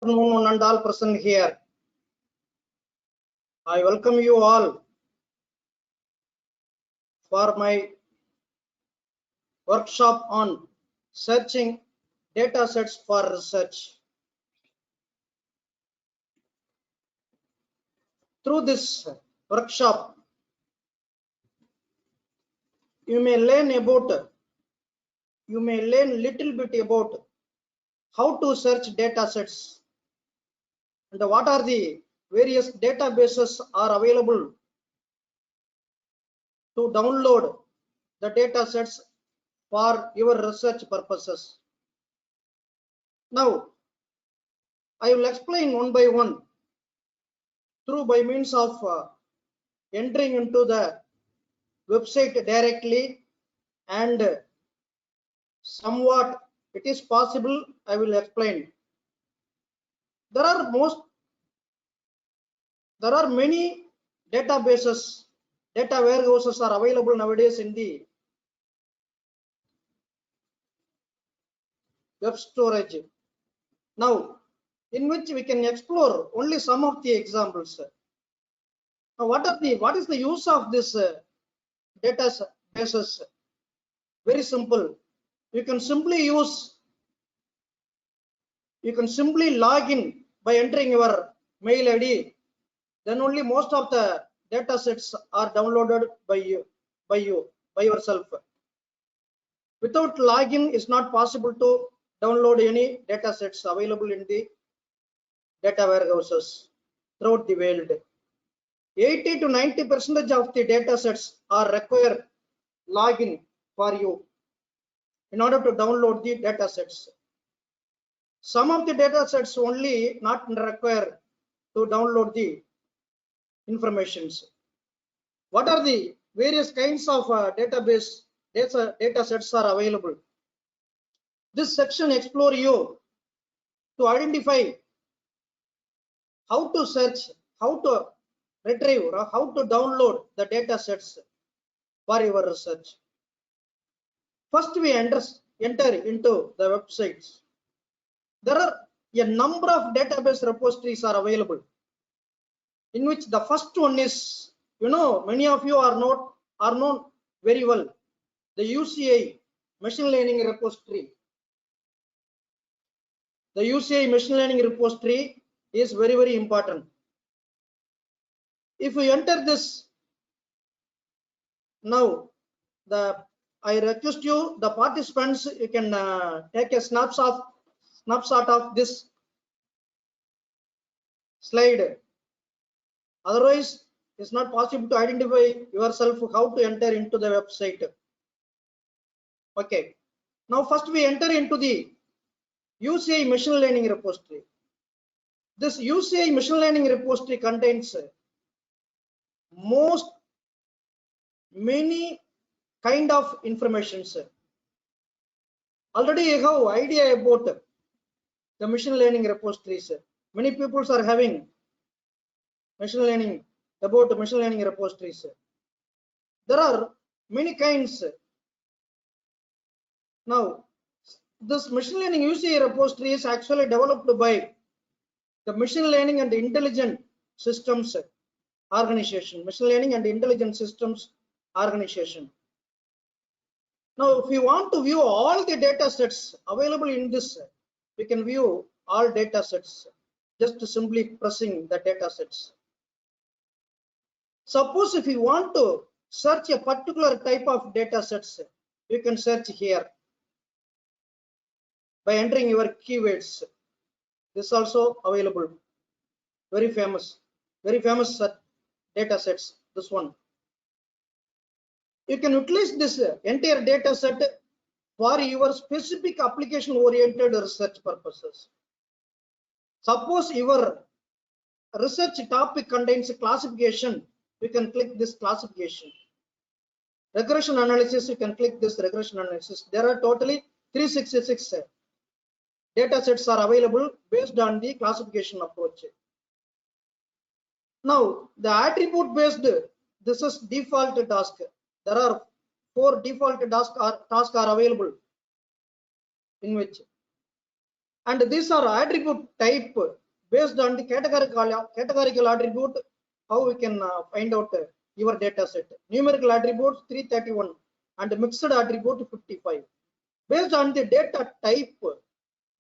Afternoon and all present here. I welcome you all for my workshop on searching data sets for research. Through this workshop, you may learn little bit about how to search data sets and what are the various databases are available to download the data sets for your research purposes. Now, I will explain one by one by means of entering into the website directly, and somewhat it is possible I will explain. There are many databases, data warehouses are available nowadays in the web storage. Now, in which we can explore only some of the examples. Now, what is the use of this databases? Very simple. You can simply log in by entering your mail ID. Then only most of the data sets are downloaded by yourself. Without login, it's not possible to download any data sets available in the data warehouses throughout the world. 80 to 90% of the data sets are require login for you in order to download the data sets. Some of the data sets only not require to download the informations. What are the various kinds of data sets are available? This section explore you to identify how to search, how to retrieve, or how to download the data sets for your research. First, we enter into the websites. There are a number of database repositories are available, in which the first one is, many of you are known very well, the UCI machine learning repository. The UCI machine learning repository is very, very important. If we enter this now, I request you, the participants, you can take a snapshot of this slide. Otherwise, it's not possible to identify yourself how to enter into the website. Okay. Now, first we enter into the UCI machine learning repository. This UCI machine learning repository contains many kind of information. Already you have idea about the machine learning repositories. Many people are having machine learning repositories. There are many kinds. Now, this machine learning UCI repository is actually developed by the Machine Learning and Intelligent Systems Organization. Machine Learning and Intelligent Systems Organization. Now, if you want to view all the data sets available in this, we can view all data sets just simply pressing the data sets. Suppose if you want to search a particular type of data sets, you can search here by entering your keywords. This is also available. Very famous data sets. This one. You can utilize this entire data set for your specific application oriented research purposes. Suppose your research topic contains a classification, you can click this classification. Regression analysis, you can click this regression analysis. There are totally 366 data sets are available based on the classification approach. Now, the attribute based, this is default task. There are 4 default tasks are available, in which And these are attribute type based on the categorical attribute. How we can find out your data set. Numerical attributes 331 and mixed attribute 55. Based on the data type,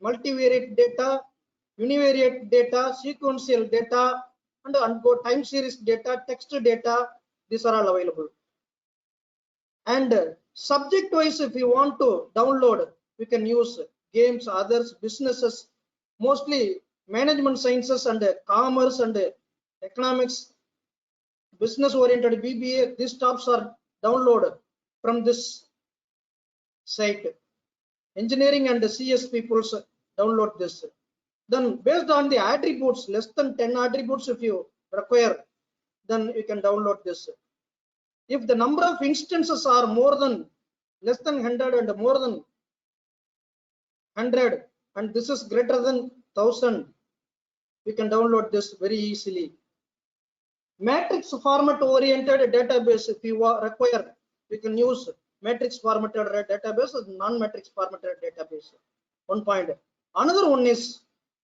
multivariate data, univariate data, sequential data, and time series data, text data, these are all available. And subject wise, if you want to download, you can use games, others, businesses, mostly management sciences and commerce and economics, business oriented BBA. These tops are downloaded from this site. Engineering and CS people download this. Then based on the attributes, less than 10 attributes if you require, then you can download this. If the number of instances are more than less than 100 and more than 100 and this is greater than 1000, we can download this very easily. Matrix format oriented database, if you require, we can use matrix formatted database or non-matrix formatted database. One point. Another one is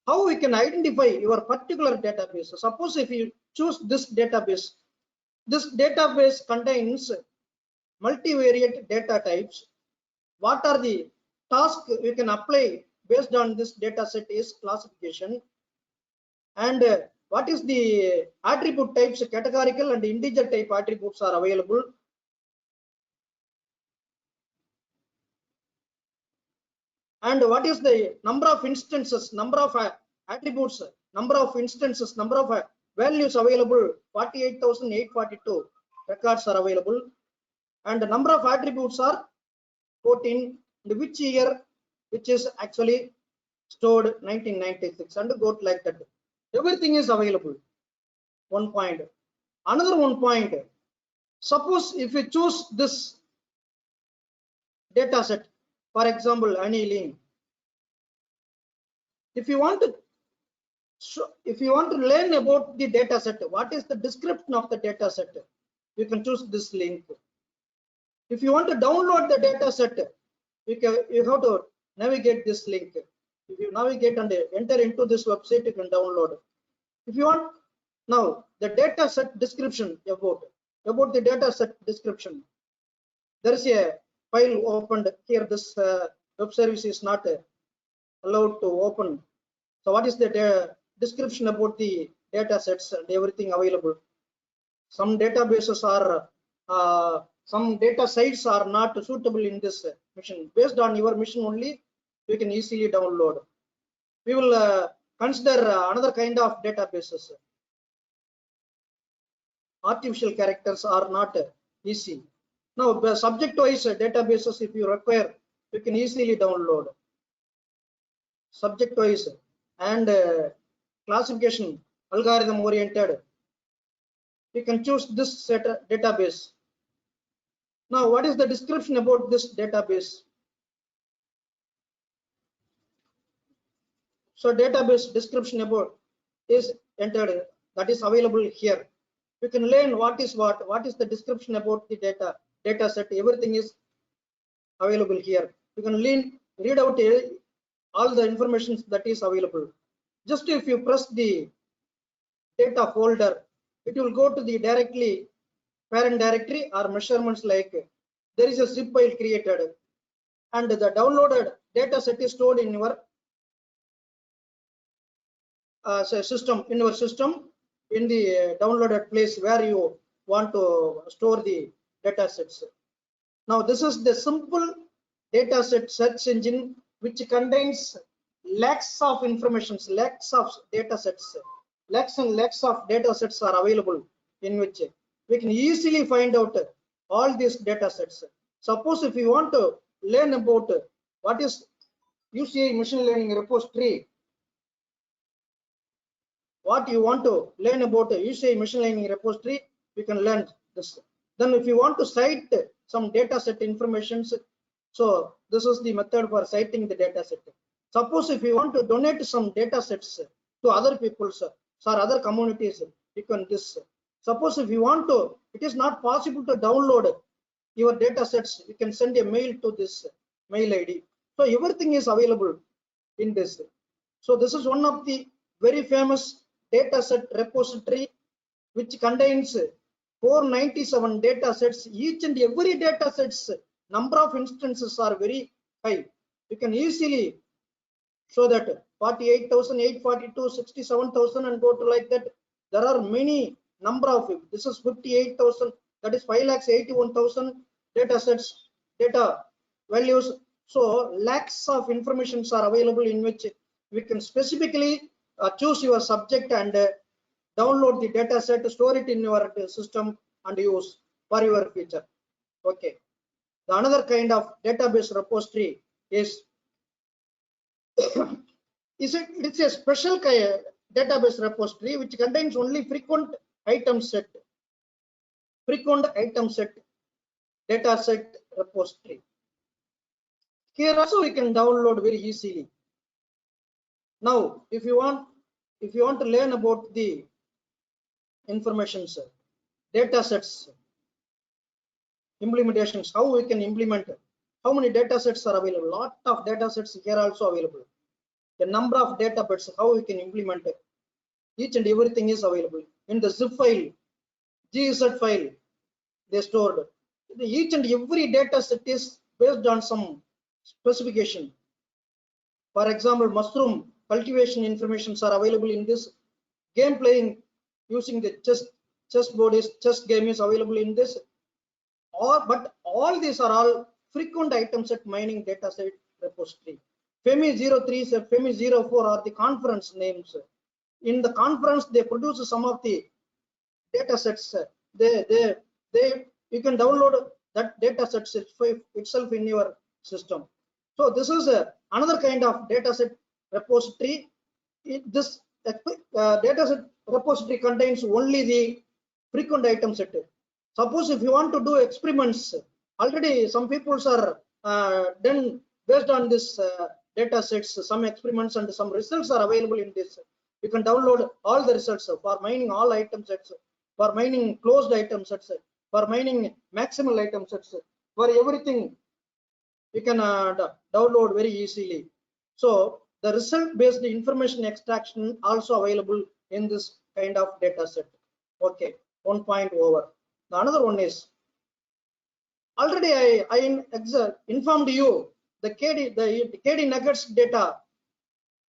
how we can identify your particular database. Suppose if you choose this database contains multivariate data types. What are the tasks we can apply based on this data set is classification. And what is the attribute types, categorical and integer type attributes are available. And what is the number of instances, number of attributes, number of instances, number of values available, 48,842 records are available. And the number of attributes are 14, and which year, which is actually stored 1996, and go like that. Everything is available. One point. Another one point. Suppose if you choose this data set, for example, aniline. If you want to learn about the data set, what is the description of the data set, you can choose this link. If you want to download the data set, you have to navigate this link. If you navigate and enter into this website, you can download. If you want now the data set description about the data set description, there is a file opened here. This web service is not allowed to open. So what is the description about the data sets and everything available? Some databases are some data sites are not suitable in this mission. Based on your mission only, you can easily download. We will consider another kind of databases. Artificial characters are not easy. Now, subject-wise databases, if you require, you can easily download. Subject-wise and classification, algorithm-oriented, you can choose this database. Now, what is the description about this database? So, database description about is entered, that is available here. You can learn what is the description about the data set. Everything is available here. You can read out all the information that is available. Just if you press the data folder, it will go to the directly parent directory or measurements, like there is a zip file created and the downloaded data set is stored in your system, in the downloaded place where you want to store the data sets. Now this is the simple data set search engine which contains lakhs of information, lakhs of data sets, lakhs and lakhs of data sets are available, in which we can easily find out all these data sets. Suppose if you want to learn about what is UCI machine learning repository, what you want to learn about UCI machine learning repository, you can learn this. Then if you want to cite some data set information, so this is the method for citing the data set. Suppose if you want to donate some data sets to other people or other communities, you can this. Suppose if you want to, it is not possible to download your data sets, you can send a mail to this mail ID. So everything is available in this. So this is one of the very famous data set repository which contains 497 data sets. Each and every data sets number of instances are very high. You can easily show that 48,842, 67,000 and go to like that. There are many number of, this is 58,000, that is 5,81,000 data sets, data values. So lakhs of informations are available in which we can specifically choose your subject and download the data set, store it in your system and use for your future. Okay. The another kind of database repository is it's a special database repository which contains only frequent item set data set repository. Here also we can download very easily. Now if you want to learn about the information data sets implementations, how we can implement, how many data sets are available, lot of data sets here also available, the number of databases, how we can implement it, each and everything is available in the zip file, gz file they stored. Each and every data set is based on some specification. For example, mushroom cultivation informations are available in this. Game playing using the chess game is available in this. But all these are all frequent item set mining data set repository. FEMI03 and FEMI04 are the conference names. In the conference, they produce some of the data sets. You can download that data sets itself in your system. So this is another kind of data set repository. This data set repository contains only the frequent item set. Suppose if you want to do experiments, already some people are done based on this data sets, some experiments and some results are available in this. You can download all the results for mining all item sets, for mining closed item sets, for mining maximal item sets, for everything you can download very easily. So the result based information extraction also available in this kind of data set. Okay, one point over. The another one is, already I informed you the KD Nuggets data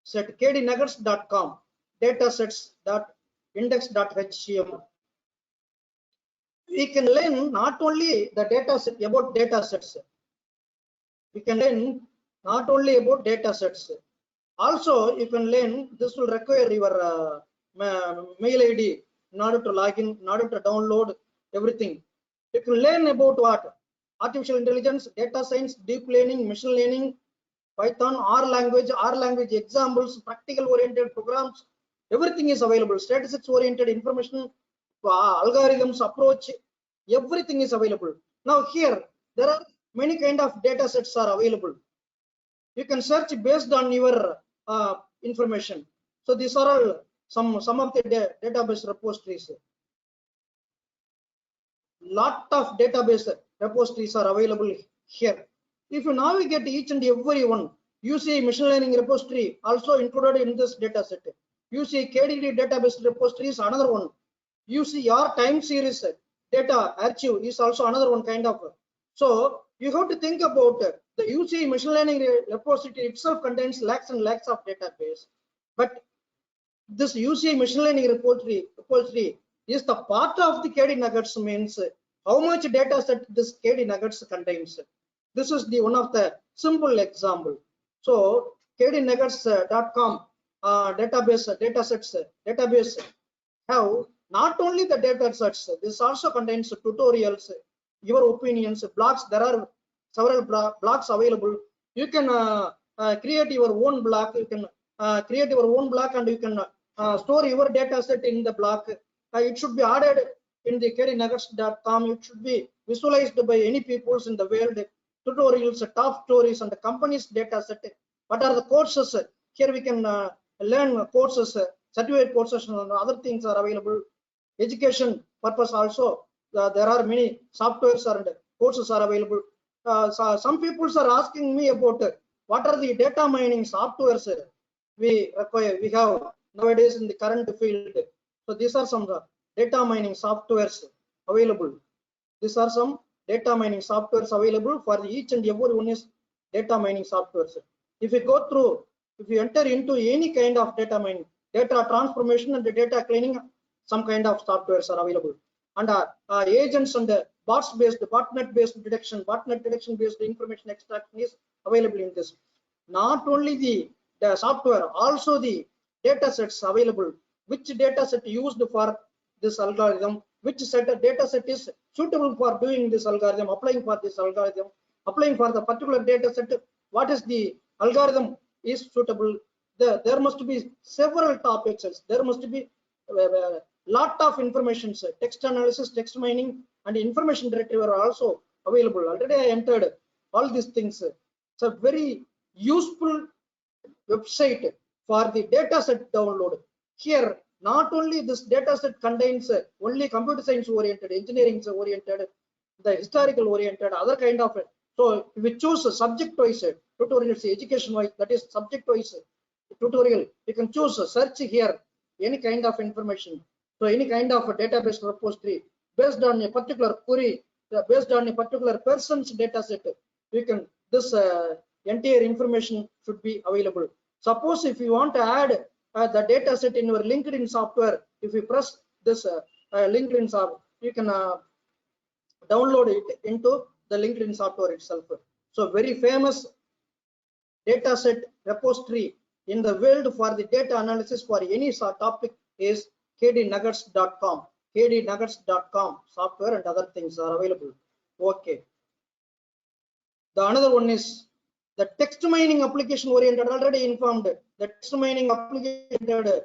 set, kdnuggets.com datasets.index.html. We can learn not only the data set about data sets. We can learn not only about data sets. Also, you can learn, this will require your mail ID in order to log in, in order to download everything. You can learn about what? Artificial intelligence, data science, deep learning, machine learning, Python, R language examples, practical oriented programs, everything is available. Statistics oriented information, algorithms, approach, everything is available. Now here, there are many kind of data sets are available. You can search based on your information. So these are all some of the database repositories. Lot of database repositories are available here. If you navigate each and every one, you see machine learning repository also included in this data set. You see KDD database repository is another one. You see your time series data archive is also another one kind of. So you have to think about the UC machine learning repository itself contains lakhs and lakhs of database, but this UC machine learning repository is the part of the KD Nuggets, means how much data set this KD Nuggets contains. This is the one of the simple example. So kdnuggets.com database have not only the data sets, this also contains tutorials, your opinions, blogs. There are several blogs available. You can create your own blog. You can create your own blog and you can store your data set in the blog. It should be added in the kdnuggets.com. It should be visualized by any peoples in the world. Tutorials, top stories, and the company's data set. What are the courses? Here we can learn courses, certificate courses, and other things are available. Education purpose also, there are many softwares and courses are available. So some people are asking me about what are the data mining softwares. we require, we have nowadays in the current field. So these are some data mining softwares available. These are some data mining softwares available for each and every one is data mining softwares. If you go through, if you enter into any kind of data mining, data transformation and data cleaning, some kind of softwares are available. And agents and bots based, botnet based detection, botnet detection based information extraction is available in this. Not only the software, also the data sets available. Which data set used for this algorithm, which set of data set is suitable for doing this algorithm, applying for this algorithm, applying for the particular data set, what is the algorithm is suitable. There must be several topics, there must be lot of information, text analysis, text mining, and information retrieval are also available. Already I entered all these things. It's a very useful website for the data set download. Here, not only this data set contains only computer science oriented, engineering oriented, the historical oriented, other kind of. So if we choose a subject wise tutorials, education wise, that is subject wise tutorial, you can choose search here any kind of information. So any kind of a database repository based on a particular query, based on a particular person's data set, you can this entire information should be available. Suppose if you want to add the data set in your LinkedIn software, if you press this LinkedIn software, you can download it into the LinkedIn software itself. So very famous data set repository in the world for the data analysis for any topic is kdnuggets.com. kdnuggets.com software and other things are available. Okay. The another one is the text mining application oriented, already informed. The text mining application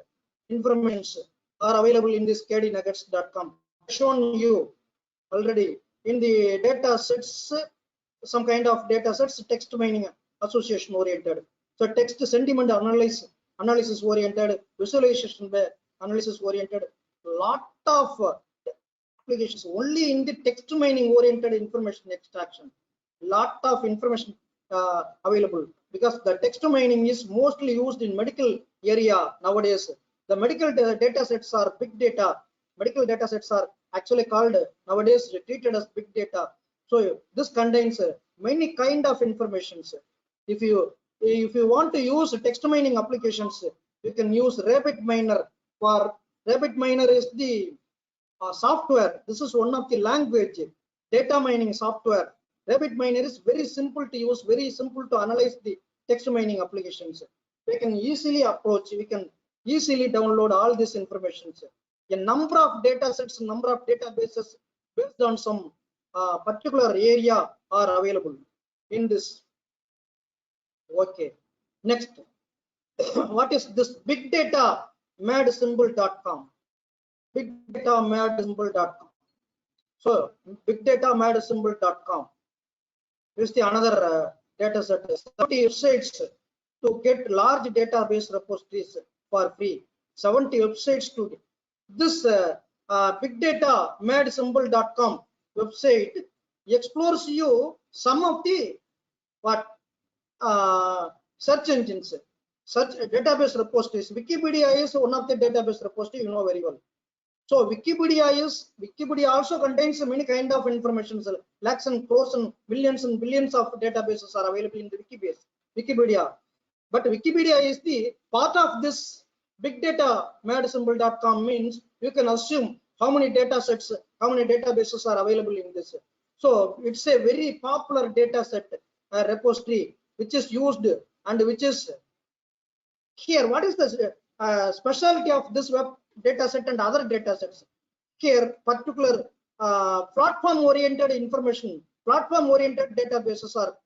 information are available in this kdnuggets.com. Shown you already in the data sets, some kind of data sets, text mining association oriented. So text sentiment analysis oriented, visualization analysis oriented, lot of applications only in the text mining oriented information extraction. Lot of information available, because the text mining is mostly used in medical area nowadays. The medical data sets are big data. Medical data sets are actually called nowadays treated as big data. So this contains many kind of informations. If you want to use text mining applications, you can use RabbitMiner. For RabbitMiner is the software. This is one of the language data mining software. RabbitMiner is very simple to use, very simple to analyze the text mining applications. We can easily approach, we can easily download all this information. A number of data sets, number of databases based on some particular area are available in this. Okay. Next, what is this big data madsymbol.com? Big data madsymbol.com. So big data madsymbol.com is the another data set. 70 websites to get large database repositories for free. 70 websites to get. This big data madsymbol.com website explores you some of the what search engines, search database repositories. Wikipedia is one of the database repository, you know very well. So Wikipedia also contains many kind of information. Lakhs and crores and billions of databases are available in the Wikipedia. But Wikipedia is the part of this big data madsymbol.com, means you can assume how many data sets, how many databases are available in this. So it's a very popular data set repository which is used, and which is here. What is the specialty of this web data set and other data sets? Here particular platform oriented information, platform oriented databases are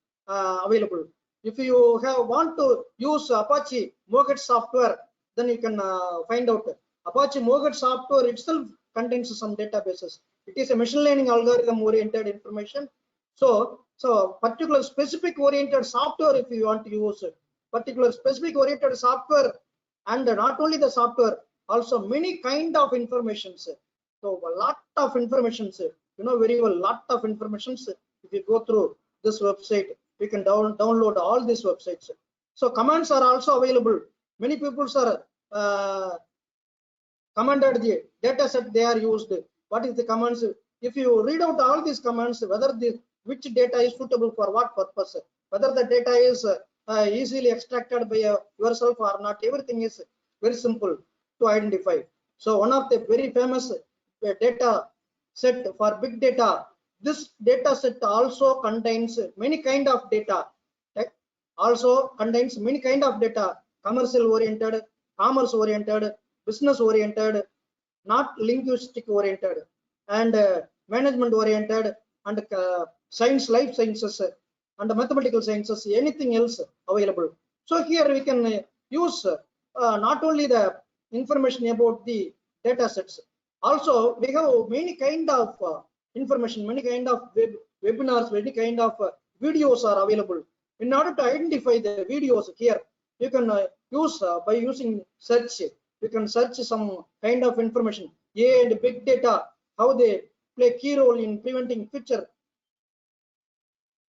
available. If you want to use Apache Moget software, then you can find out. Apache Moget software itself contains some databases. It is a machine learning algorithm oriented information. So particular specific oriented software, if you want to use particular specific oriented software, and not only the software, also many kind of informations. So a lot of informations, you know very well, lot of informations. If you go through this website, you can download all these websites. So commands are also available. Many people are commanded the data set they are used. What is the commands? If you read out all these commands, whether which data is suitable for what purpose, whether the data is easily extracted by yourself or not, everything is very simple to identify. So one of the very famous data set for big data, this data set also contains many kind of data, also contains many kind of data, commercial oriented, commerce oriented, business oriented, not linguistic oriented, and management oriented, and science, life sciences, and mathematical sciences, anything else available. So here we can use not only the information about the data sets, also we have many kind of information, many kind of webinars, many kind of videos are available. In order to identify the videos here, you can use by using search. You can search some kind of information. AI and big data, how they play key role in preventing future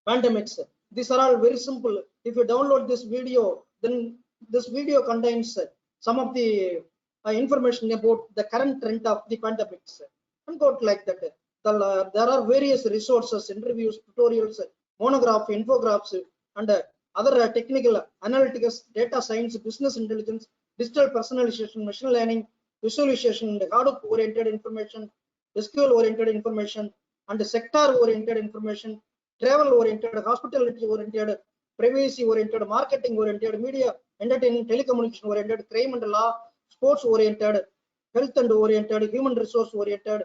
pandemics. These are all very simple. If you download this video, then this video contains some of the information about the current trend of the pandemics. And go like that. There are various resources, interviews, tutorials, monograph, infographics, and other technical analytics, data science, business intelligence, digital personalization, machine learning, visualization, Hadoop oriented information, SQL oriented information, and sector oriented information, travel oriented, hospitality oriented, privacy oriented, marketing oriented, media, entertainment, telecommunication oriented, crime and law, sports oriented, health and oriented, human resource oriented.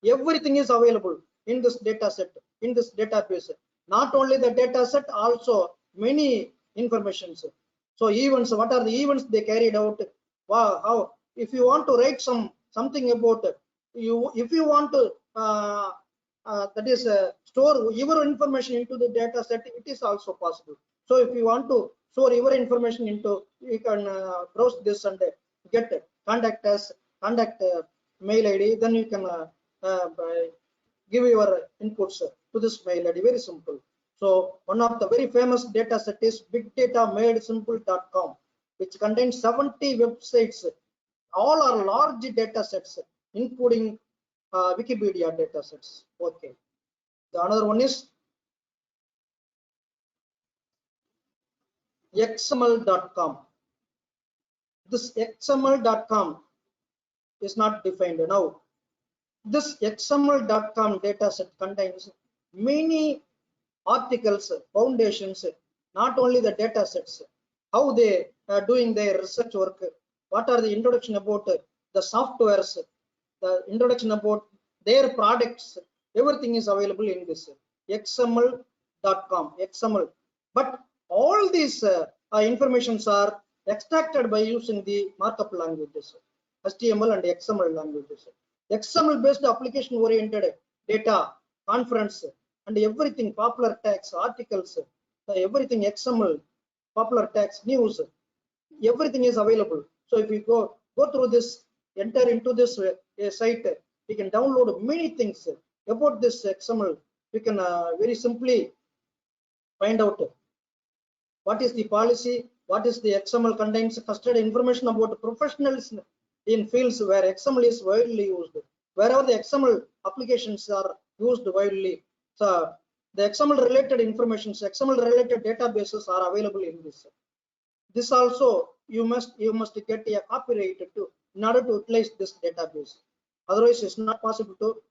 Everything is available in this data set, in this database. Not only the data set, also many informations. So events, what are the events they carried out? Wow, how if you want to write something about you, if you want to that is store your information into the data set, it is also possible. So if you want to store your information into, you can browse this and get contact us, contact mail ID, then you can give your inputs to this mail ID. Very simple. So one of the very famous data set is bigdataMadeSimple.com, which contains 70 websites. All are large data sets, including Wikipedia data sets. Okay. The another one is XML.com. This XML.com is not defined now. This XML.com dataset contains many articles, foundations, not only the data sets, how they are doing their research work, what are the introduction about the softwares, the introduction about their products, everything is available in this XML.com, XML. But all these informations are extracted by using the markup languages, HTML and XML languages. XML based application oriented data, conference, and everything, popular tags, articles, everything XML, popular tags, news, everything is available. So if you go through this, enter into this site, we can download many things about this XML. We can very simply find out what is the policy, what is the XML contains, custody information about professionals in fields where XML is widely used. Wherever the XML applications are used widely, so the XML related information, XML related databases are available in this. This also you must get a copyright to in order to utilize this database. Otherwise, it's not possible to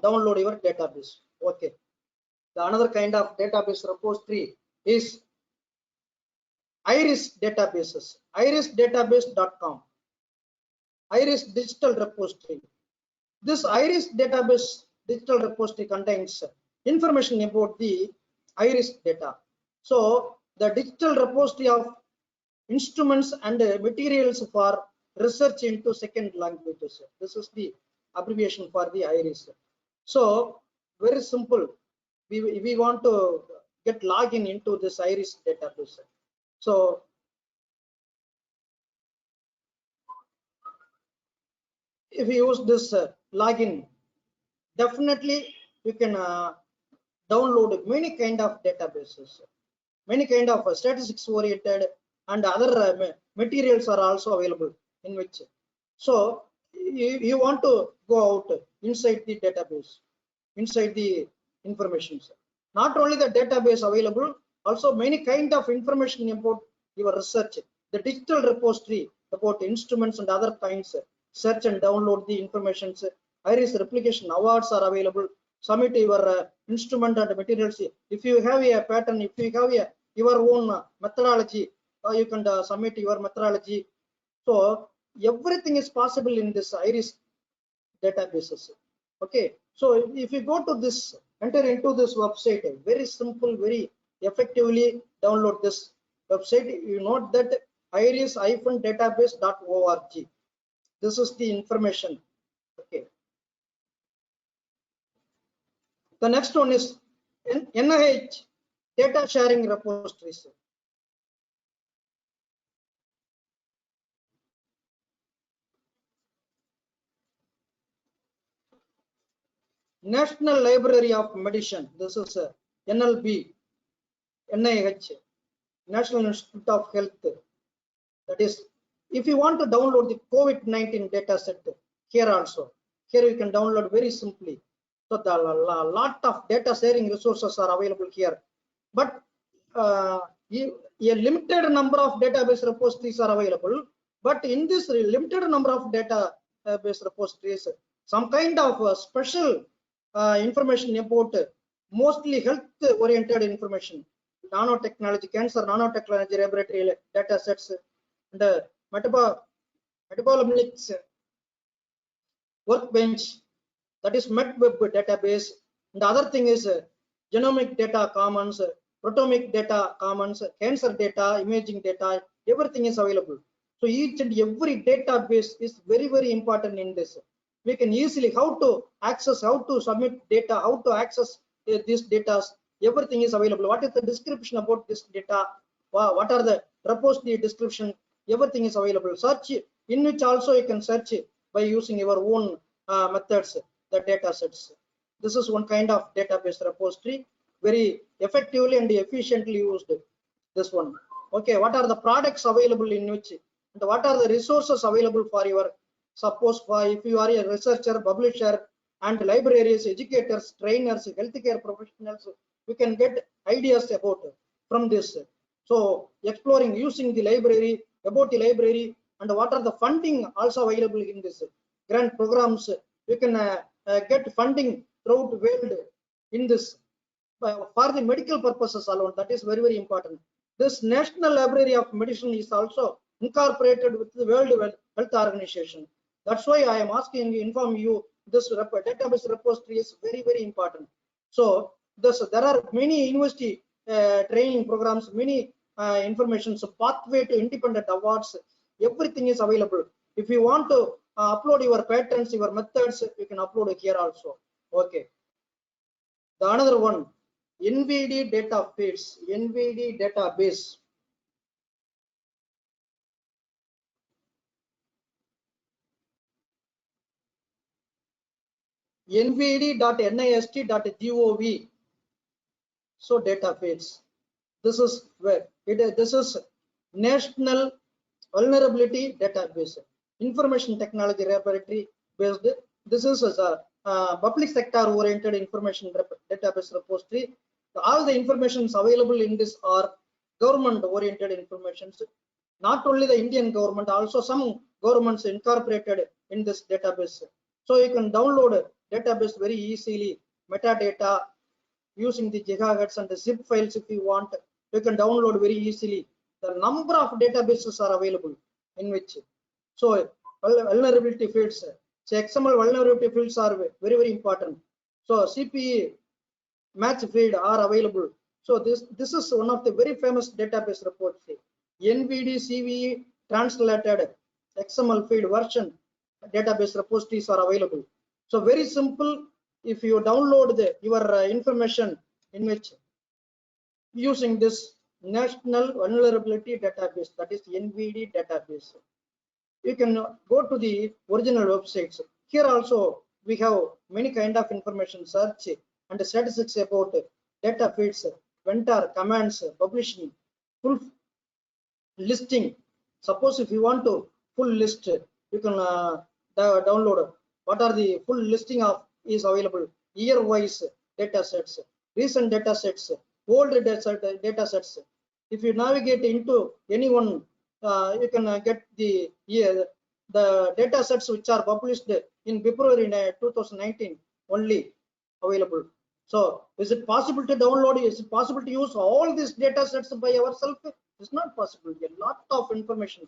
download your database. Okay. The another kind of database repository is Iris databases. Irisdatabase.com. Iris digital repository. This Iris database digital repository contains information about the Iris data. So the digital repository of instruments and materials for research into second languages. This is the abbreviation for the Iris. So very simple. We want to get login into this Iris database. So if we use this login, definitely we can download many kind of databases, many kind of statistics oriented, and other materials are also available in which. So you want to go out inside the database, inside the information. Not only the database available, also many kind of information about your research. The digital repository about instruments and other kinds. Search and download the information. IRIS replication awards are available. Submit your instrument and materials. If you have a pattern, if you have your own methodology, you can submit your methodology. So everything is possible in this IRIS databases. Okay, so if you go to this, enter into this website, very simple, very effectively download this website. You note that iris-database.org. This is the information. Okay. The next one is NIH data sharing repositories. National Library of Medicine. This is NLB, NIH, National Institute of Health. That is, if you want to download the COVID-19 data set, here also, here you can download very simply. So the lot of data sharing resources are available here, but a limited number of database repositories are available. But in this limited number of database repositories, some kind of special information about mostly health-oriented information, nanotechnology, cancer nanotechnology laboratory data sets, and metabolomics workbench, that is MedWeb database. And the other thing is genomic data commons, proteomic data commons, cancer data, imaging data, everything is available. So each and every database is very, very important in this. We can easily how to access, how to submit data, how to access these data. Everything is available. What is the description about this data? What are the repository description? Everything is available. Search, in which also you can search by using your own methods, the data sets. This is one kind of database repository, very effectively and efficiently used. This one. Okay, what are the products available in which, and what are the resources available for your, suppose for if you are a researcher, publisher, and librarians, educators, trainers, healthcare professionals, you can get ideas about from this. So exploring, using the library, about the library, and what are the funding also available in this grant programs. You can get funding throughout the world in this for the medical purposes alone. That is very, very important. This National Library of Medicine is also incorporated with the World Health Organization. That's why I am asking, inform you, this database repository is very, very important. So there are many university training programs, many information, so pathway to independent awards, everything is available. If you want to upload your patterns, your methods, you can upload it here also. Okay. The another one, NVD data feeds, NVD database. nvd.nist.gov. So data feeds. This is where this is National Vulnerability Database, Information Technology Laboratory based. This is a public sector oriented information database repository. All the informations available in this are government oriented informations. Not only the Indian government, also some governments incorporated in this database. So you can download database very easily, metadata using the gigahertz and the zip files. If you want, you can download very easily. The number of databases are available in which, so vulnerability fields, so XML vulnerability fields are very, very important. So CPE match field are available. So this is one of the very famous database reports. NVD CVE translated XML field version database repositories are available. So very simple. If you download your information in which using this National Vulnerability Database, that is NVD database, you can go to the original websites. Here also we have many kind of information, search and statistics about data feeds, vendor commands, publishing, full listing. Suppose if you want to full list, you can download what are the full listing of is available, year wise data sets, recent data sets, old data sets. If you navigate into any one, you can get the year, the data sets which are published in February 2019 only available. So is it possible to download? Is it possible to use all these data sets by ourselves? It's not possible. A lot of information.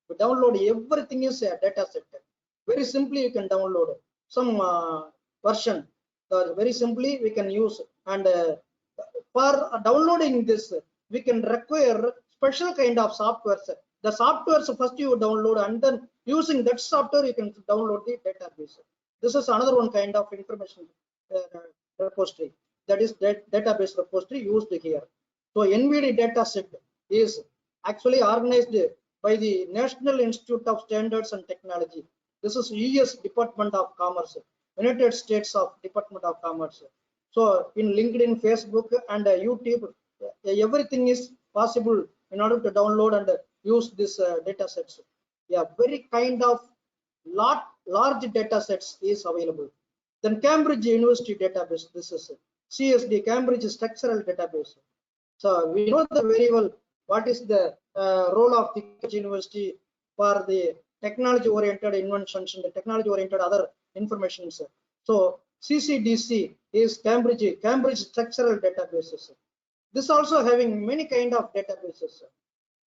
To download everything is a data set. Very simply, you can download some version. Very simply, we can use, and for downloading this, we can require special kind of software. The software first you download, and then using that software you can download the database. This is another one kind of information repository, that is database repository used here. So NVD dataset is actually organized by the National Institute of Standards and Technology. This is US Department of Commerce, United States of Department of Commerce. So in LinkedIn, Facebook, and YouTube, everything is possible in order to download and use this data sets. Yeah, very kind of large data sets is available. Then Cambridge University database. This is CSD, Cambridge Structural Database. So we know very well what is the role of the Cambridge University for the technology-oriented inventions and the technology-oriented other informations. So CCDC is Cambridge Structural Databases. This also having many kind of databases,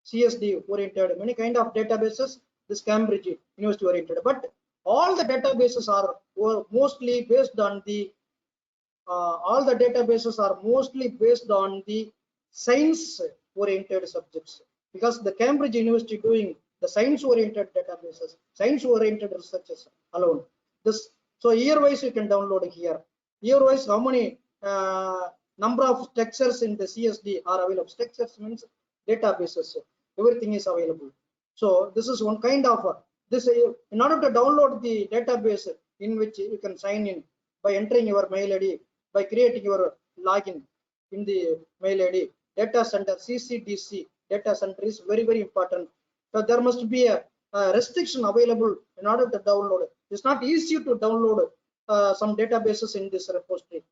CSD oriented, many kind of databases. This Cambridge University oriented, but all the databases are mostly based on the science oriented subjects, because the Cambridge University doing the science oriented databases, science oriented researches alone. This, so year wise you can download here. Year wise how many number of structures in the CSD are available. Structures means databases, everything is available. So this is one kind of this. In order to download the database, in which you can sign in by entering your mail ID, by creating your login in the mail ID. Data center, CCDC data center is very important. So there must be a restriction available in order to download. It's not easy to download some databases in this repository,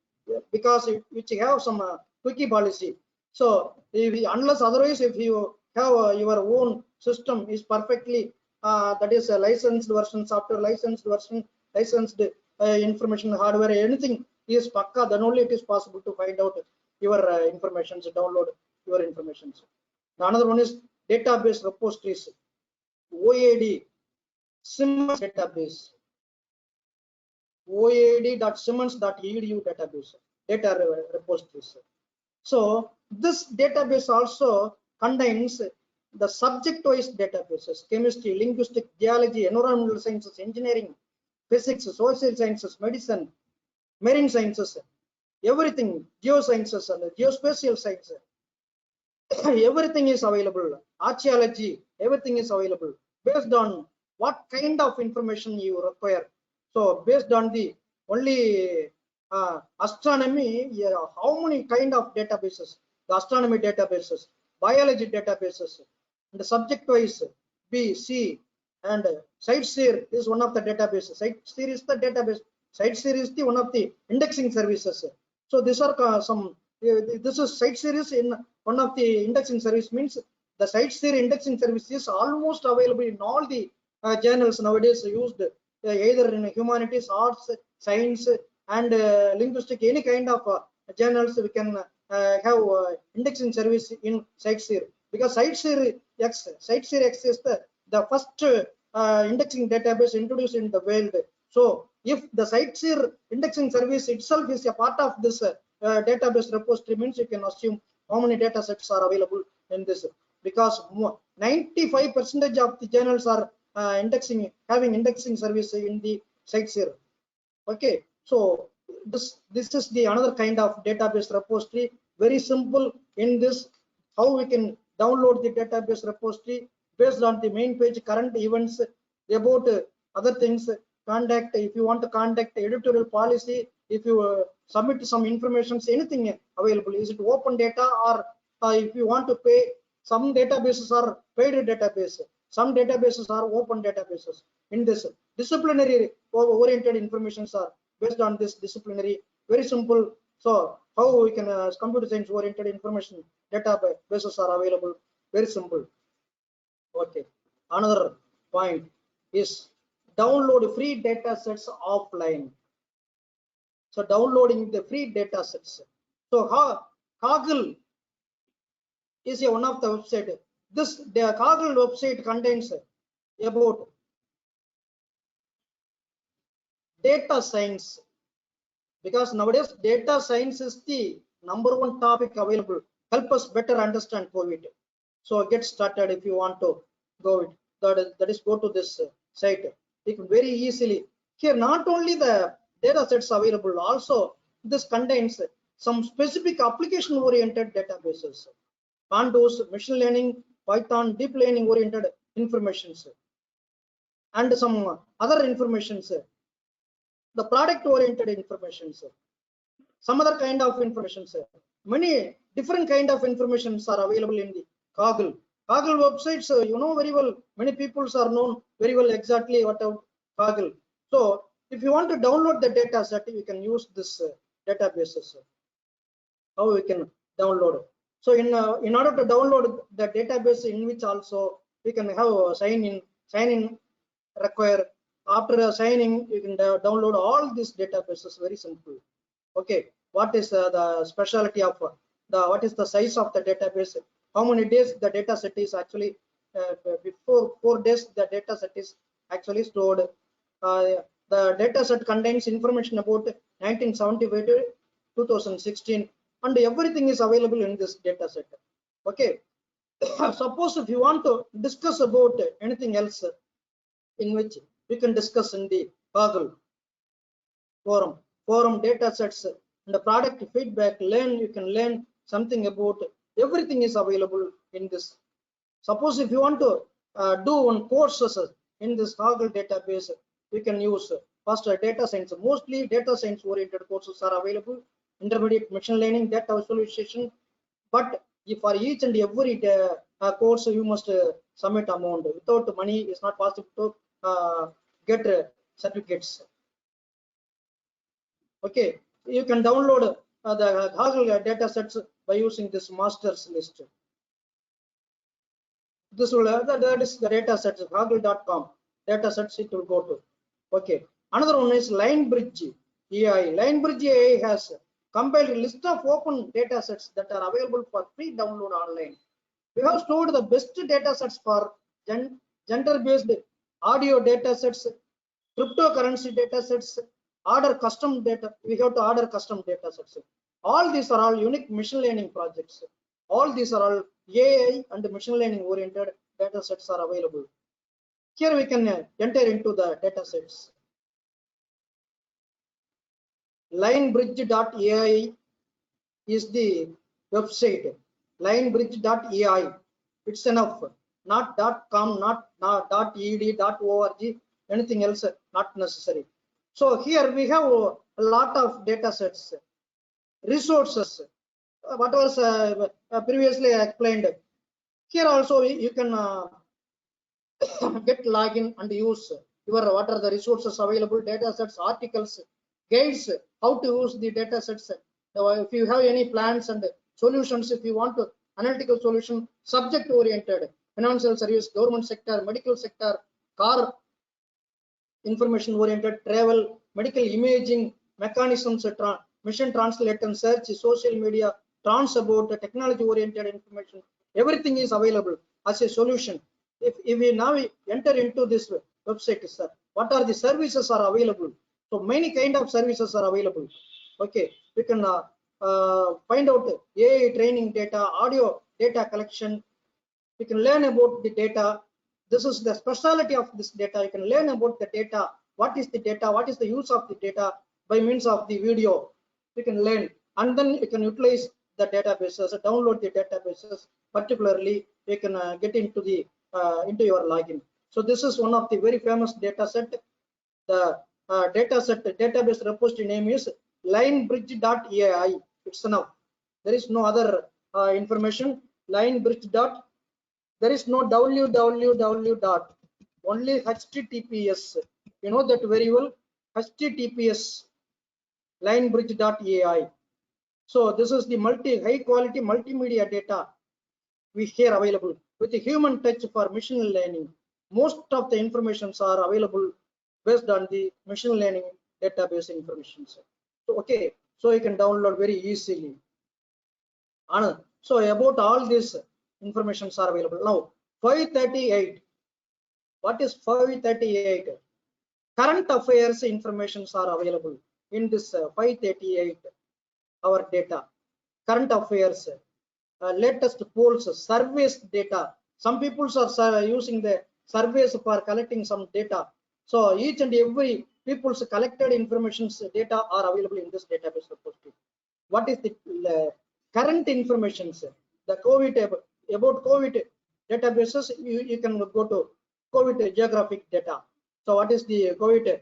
because which have some cookie policy. So unless otherwise, if you have your own system is perfectly that is a licensed version, software licensed version, licensed information hardware, anything is pakka, then only it is possible to find out your information, download your information. Another one is database repositories, OAD, Simmons database, oad.simmons.edu database, data repositories. So this database also contains the subject-wise databases: chemistry, linguistics, geology, environmental sciences, engineering, physics, social sciences, medicine, marine sciences, everything, geosciences and geospatial science, everything is available. Archaeology, everything is available based on what kind of information you require. So based on the only astronomy, how many kind of databases? The astronomy databases, biology databases, and the subject-wise B, C, and CiteSeer is one of the databases. CiteSeer is the database. CiteSeer is the one of the indexing services. So these are some. This is CiteSeer is in one of the indexing service, means the CiteSeer indexing service is almost available in all the journals nowadays used, either in humanities, arts, science, and linguistic, any kind of journals we can have indexing service in CiteSeer, because CiteSeer X is the first indexing database introduced in the world. So if the CiteSeer indexing service itself is a part of this database repository, means you can assume how many data sets are available in this, because 95% of the journals are having indexing service in the CiteSeer. Okay, so this is the another kind of database repository. Very simple in this, how we can download the database repository based on the main page, current events, about other things, contact, if you want to contact editorial policy, if you submit some information, anything available. Is it open data, or if you want to pay Some databases are paid database. Some databases are open databases. In this disciplinary oriented informations are based on this disciplinary, very simple. So how we can computer science oriented information databases are available, very simple. Okay, another point is download free data sets offline. So downloading the free data sets. So Kaggle is one of the website. The Kaggle website contains about data science, because nowadays data science is the #1 topic available. Help us better understand COVID. So get started if you want to go it. That is go to this site. You can very easily here not only the data sets available, also this contains some specific application oriented databases. Pandas, machine learning, Python, deep learning oriented informations, and some other informations, the product oriented informations, some other kind of informations. Many different kind of informations are available in the Kaggle websites. You know very well, many people are known very well exactly what are Kaggle. So if you want to download the data set, you can use this databases. How we can download? So in order to download the database, in which also we can have sign in require. After signing, you can download all these databases, very simple. Okay, what is the specialty of what is the size of the database? How many days the data set is actually before 4 days the data set is actually stored. The data set contains information about 1975 to 2016, and everything is available in this data set. Okay, suppose if you want to discuss about anything else, in which we can discuss in the Kaggle forum data sets and the product feedback, you can learn something about everything is available in this. Suppose if you want to do one courses in this Kaggle database, we can use first data science. Mostly data science oriented courses are available, intermediate machine learning, data visualization, but if for each and every course you must submit amount. Without money it's not possible to get certificates. Okay, you can download the Kaggle data sets by using this masters list. This will that is the data sets, Kaggle.com data sets it will go to. Okay, another one is LineBridge AI. LineBridge AI has compiled a list of open data sets that are available for free download online. We have stored the best data sets for gender-based audio data sets, cryptocurrency data sets, order custom data. We have to order custom data sets. All these are all unique machine learning projects. All these are all AI and machine learning oriented data sets are available. Here we can enter into the data sets. LineBridge.ai is the website. LineBridge.ai. It's enough. Not .com, not .ed, .org, anything else not necessary. So here we have a lot of data sets, resources. What was previously explained. Here also you can get login and use your what are the resources available, data sets, articles, guides, how to use the data sets. If you have any plans and solutions, if you want to analytical solution, subject oriented, financial service, government sector, medical sector, car information oriented, travel, medical imaging, mechanisms, mission translate and search, social media, about technology oriented information, everything is available as a solution. If we now enter into this website, sir, what are the services are available? So many kind of services are available. Okay, we can find out AI training data, audio data collection. We can learn about the data. This is the specialty of this data. You can learn about the data. What is the data? What is the use of the data by means of the video? You can learn, and then you can utilize the databases, download the databases. Particularly, you can get into the into your login. So this is one of the very famous data set. The data set database repository name is LineBridge.ai. It's enough. There is no other information. LineBridge.ai. There is no www dot, only https. You know that very well. https linebridge.ai. So this is the high quality multimedia data we here available with the human touch for machine learning. Most of the informations are available based on the machine learning database information. So okay, so you can download very easily. So about all these informations are available now. 538. What is 538? Current affairs informations are available in this 538. Our data, current affairs, latest polls, surveys data. Some people are using the surveys for collecting some data. So each and every people's collected informations data are available in this database repository. What is the current informations? The COVID, about COVID databases, you can go to COVID geographic data. So what is the COVID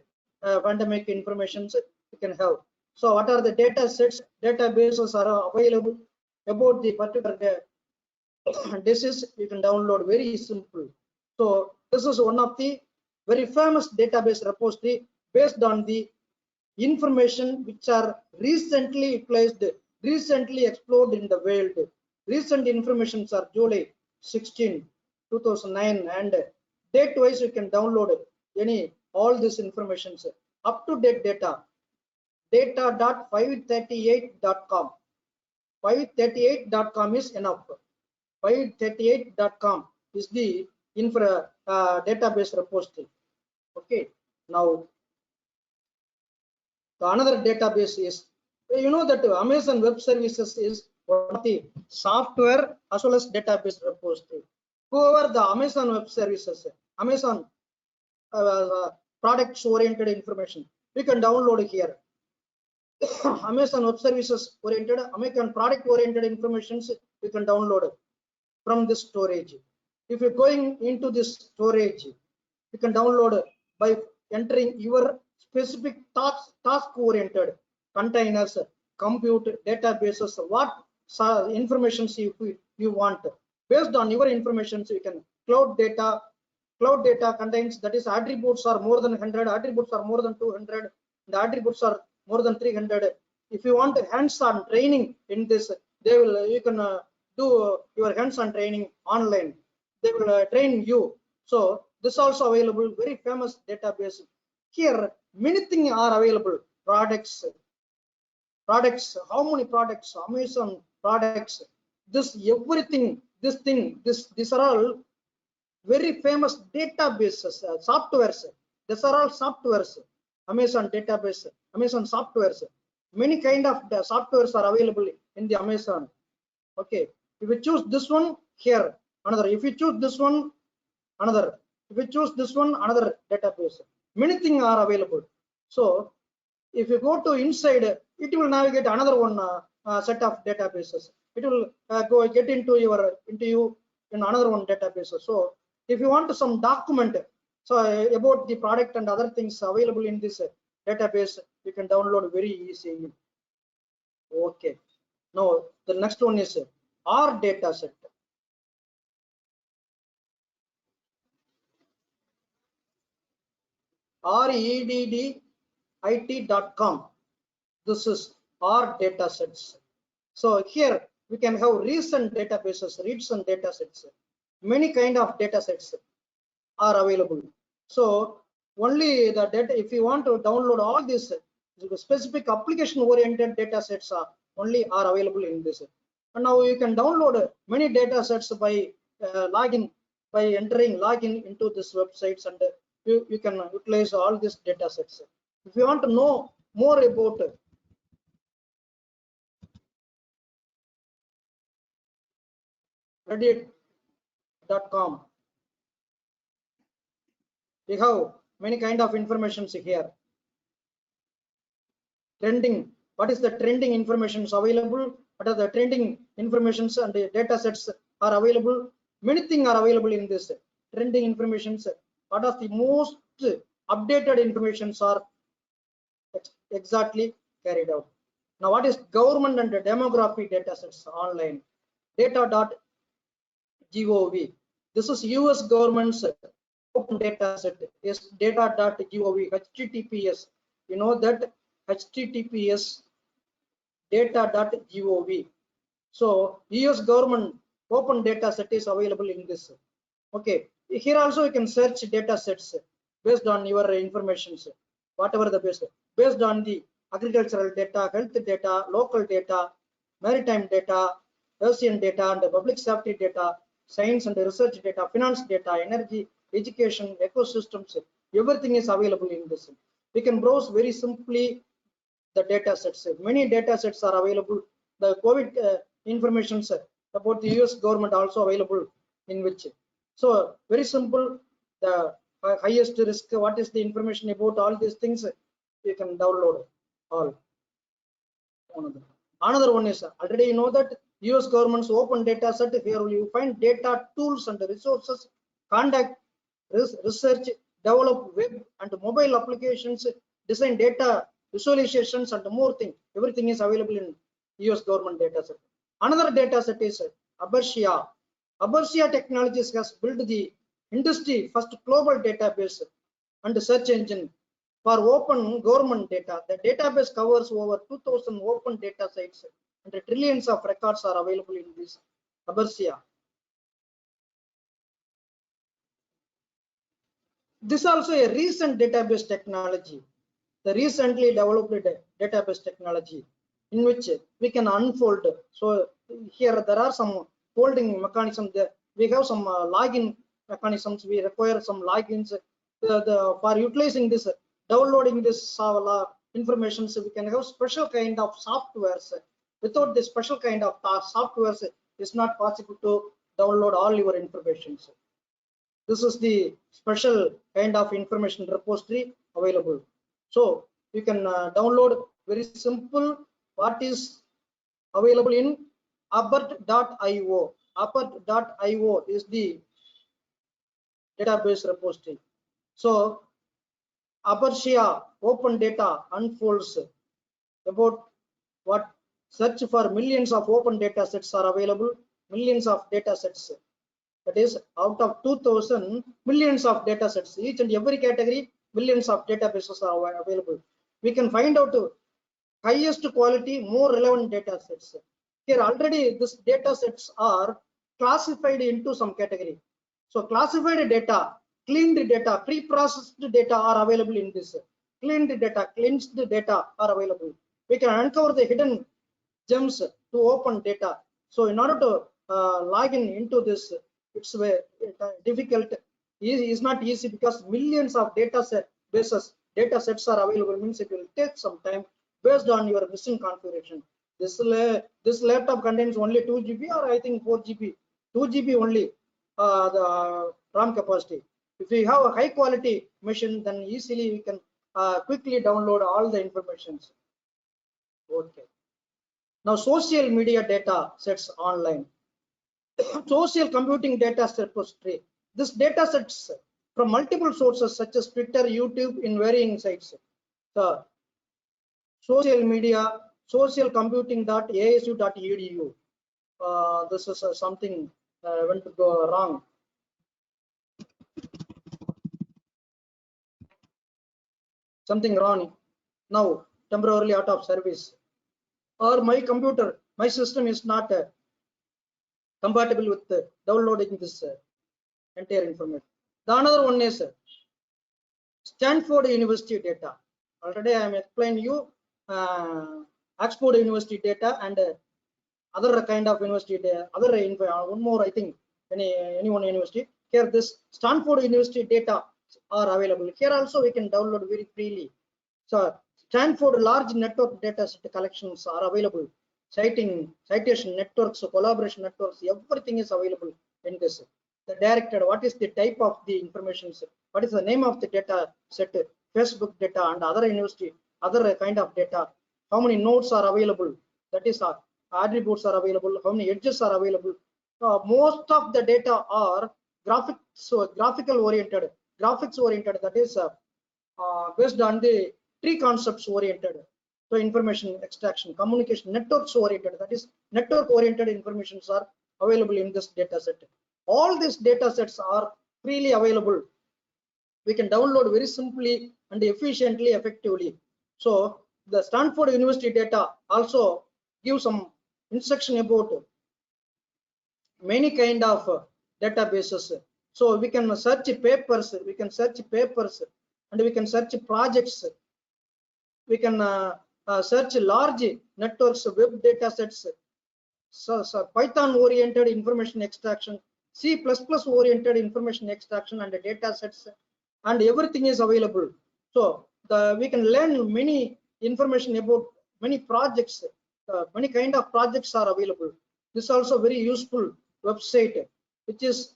pandemic informations you can have? So what are the data sets, databases are available about the particular disease? You can download very simple. So this is one of the very famous database repository based on the information which are recently placed, recently explored in the world. Recent informations are July 16, 2009, and date wise you can download any all this information. Up to date data, data.538.com. 538.com is enough. 538.com is the database repository. Okay, now the another database is, you know that Amazon Web Services is one of the software as well as database repository. Whoever the Amazon Web Services, Amazon products oriented information, we can download here. Amazon Web Services oriented, American product oriented informations, you can download from this storage. If you're going into this storage, you can download by entering your specific task oriented containers, compute, databases, what informations you want. Based on your information, you can cloud data contains, that is attributes are more than 100, attributes are more than 200, the attributes are more than 300. If you want hands-on training in this, they will, you can do your hands-on training online. They will train you. So this also available, very famous database. Here many things are available. Products, how many products? Amazon products, this everything, these are all very famous databases, softwares. These are all softwares. Amazon database, Amazon softwares, many kind of the softwares are available in the Amazon. Okay, if you choose this one, here another, if you choose this one, another, if you choose this one, another database, many things are available. So if you go to inside, it will navigate another one set of databases. It will go get into you in another one databases. So if you want some document, so about the product and other things available in this database, you can download very easily. Okay, now the next one is R data set. reddit.com. This is R data sets. So here we can have recent databases, recent data sets. Many kind of data sets are available. So only the data, if you want to download all these specific application oriented data sets are only are available in this. And now you can download many data sets by entering login into this websites, and you can utilize all these data sets. If you want to know more about reddit.com, we have many kind of informations here. Trending, what is the trending information is available, what are the trending informations and the data sets are available. Many things are available in this trending informations. What are the most updated informations are exactly carried out. Now what is government and demography data sets online? Data.gov, This is US government's open data set, is data.gov, HTTPS. You know that HTTPS data.gov. So US government open data set is available in this. Okay, here also you can search data sets based on your informations, whatever the based on the agricultural data, health data, local data, maritime data, ocean data, and public safety data, science and research data, finance data, energy, education, ecosystems. Everything is available in this. We can browse very simply the data sets. Many data sets are available. The COVID information about the US government also available in which. So very simple, the highest risk, what is the information about all these things, you can download all. Another one is, already you know that US government's open data set. Here you find data tools and resources, conduct research, develop web and mobile applications, design data visualizations and more things. Everything is available in US government data set. Another data set is Abersia. Abersia Technologies has built the industry first global database and search engine for open government data. The database covers over 2,000 open data sites and trillions of records are available in this Abersia. This is also a recent database technology, the recently developed database technology, in which we can unfold. So here there are some folding mechanisms. We have some login mechanisms. We require some logins for utilizing this, downloading this information. So we can have special kind of softwares. Without this special kind of softwares, it's not possible to download all your information. This is the special kind of information repository available. So you can download very simple what is available in Apert.io. Apert.io is the database repository. So Abersia open data unfolds about what search for millions of open data sets are available, millions of data sets. That is, out of 2,000 millions of data sets, each and every category, millions of databases are available. We can find out highest quality, more relevant data sets. Here already this data sets are classified into some category. So classified data, cleaned data, pre-processed data are available in this. Cleaned data, cleansed data are available. We can uncover the hidden gems to open data. So in order to log in into this, it's very difficult. It is not easy because millions of data sets are available. Means it will take some time based on your machine configuration. This laptop contains only 2 GB or I think 4 GB, 2 GB only the RAM capacity. If we have a high quality machine, then easily we can quickly download all the information. Okay. Now social media data sets online. Social computing data set repository. This data sets from multiple sources such as Twitter, YouTube in varying sites. Social media, socialcomputing.asu.edu. This is something went to go wrong. Something wrong now, temporarily out of service, or my computer, my system is not compatible with downloading this entire information. The another one is Stanford University data. Already I am explaining you Oxford University data and other kind of university data, other one more I think any one university. Here this Stanford University data are available. Here also we can download very freely. So Stanford large network data set collections are available. Citation networks, collaboration networks, everything is available in this. The directed, what is the type of the information, what is the name of the data set, Facebook data and other university, other kind of data, how many nodes are available, that is attributes are available, how many edges are available. Most of the data are graphical oriented, graphics oriented, that is based on the tree concepts oriented. So information extraction, communication, networks oriented, that is network oriented informations are available in this data set. All these data sets are freely available. We can download very simply and efficiently, effectively. So the Stanford University data also gives some instruction about many kind of databases. So we can search papers, and we can search projects. We can search large networks, web data sets, so Python oriented information extraction, C++ oriented information extraction and data sets, and everything is available. So we can learn many information about many projects. Many kind of projects are available. This is also very useful website, which is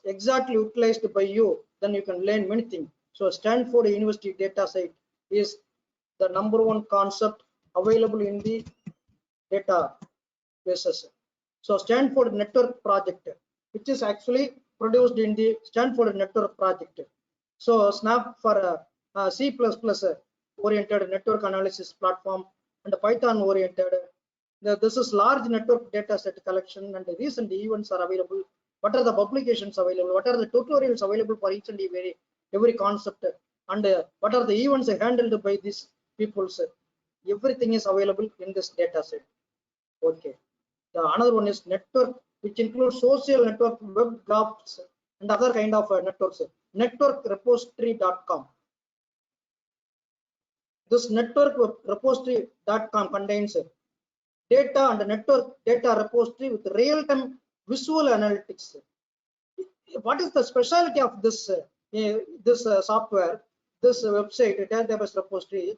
exactly utilized by you. Then you can learn many things. So Stanford University data site is the #1 concept available in the databases. So Stanford Network Project, which is actually produced in the Stanford Network Project. So SNAP for C++ oriented network analysis platform and Python oriented. This is large network data set collection, and recent events are available. What are the publications available? What are the tutorials available for each and every concept? And what are the events handled by these peoples? Everything is available in this data set. Okay. The another one is network, which includes social network, web graphs, and other kind of networks. Networkrepository.com. This networkrepository.com contains data and network data repository with real-time visual analytics. What is the specialty of this software, this website, database repository?